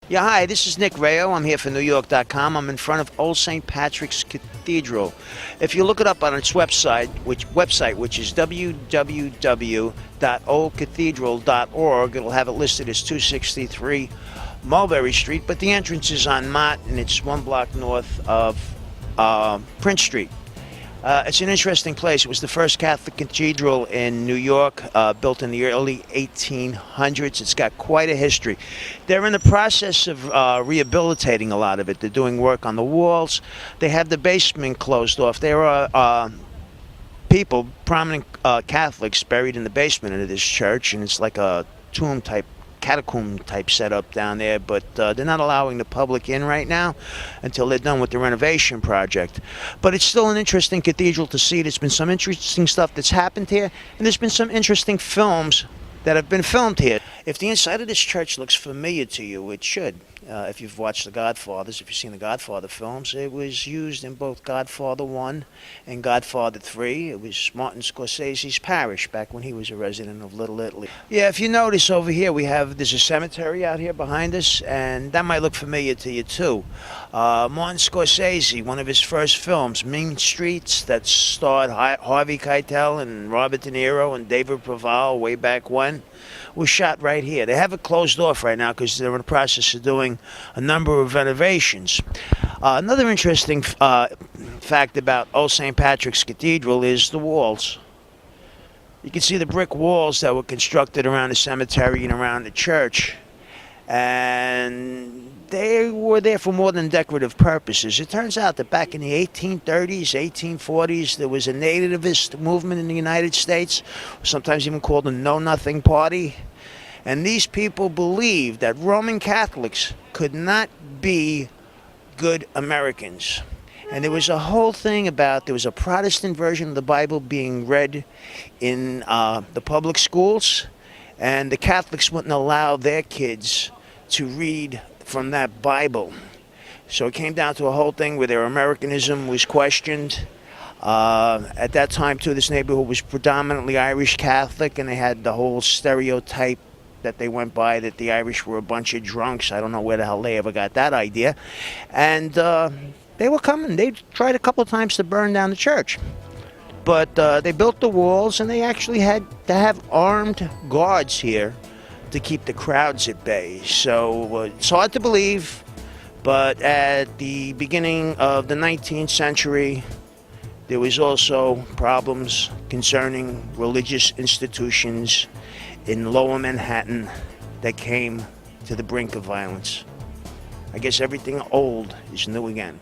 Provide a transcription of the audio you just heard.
Yeah, hi, this is Nick Rayo. I'm here for NewYork.com. I'm in front of Old St. Patrick's Cathedral. If you look it up on its website, which is www.oldcathedral.org, it'll have it listed as 263 Mulberry Street, but the entrance is on Mott, and it's one block north of Prince Street. It's an interesting place. It was the first Catholic cathedral in New York, built in the early 1800s. It's got quite a history. They're in the process of rehabilitating a lot of it. They're doing work on the walls. They have the basement closed off. There are people, prominent Catholics, buried in the basement of this church, and it's like a catacomb type setup down there, but they're not allowing the public in right now until they're done with the renovation project. But it's still an interesting cathedral to see. There's been some interesting stuff that's happened here, and there's been some interesting films that have been filmed here. If the inside of this church looks familiar to you, it should. If you've watched The Godfathers, if you've seen the Godfather films, it was used in both Godfather 1 and Godfather 3. It was Martin Scorsese's parish back when he was a resident of Little Italy. Yeah, if you notice over here, there's a cemetery out here behind us, and that might look familiar to you too. Martin Scorsese, one of his first films, Mean Streets, that starred Harvey Keitel and Robert De Niro and David Proval way back when, was shot right here. They have it closed off right now because they're in the process of doing a number of renovations. Another interesting fact about Old St. Patrick's Cathedral is the walls. You can see the brick walls that were constructed around the cemetery and around the church, and they were there for more than decorative purposes. It turns out that back in the 1830s, 1840s, there was a nativist movement in the United States, sometimes even called the Know Nothing Party. And these people believed that Roman Catholics could not be good Americans. And there was a whole thing about, there was a Protestant version of the Bible being read in the public schools, and the Catholics wouldn't allow their kids to read from that Bible. So it came down to a whole thing where their Americanism was questioned. At that time, too, this neighborhood was predominantly Irish Catholic, and they had the whole stereotype that they went by that the Irish were a bunch of drunks. I don't know where the hell they ever got that idea. And they were coming. They tried a couple of times to burn down the church. But they built the walls, and they actually had to have armed guards here to keep the crowds at bay. So it's hard to believe, but at the beginning of the 19th century, there was also problems concerning religious institutions in Lower Manhattan that came to the brink of violence. I guess everything old is new again.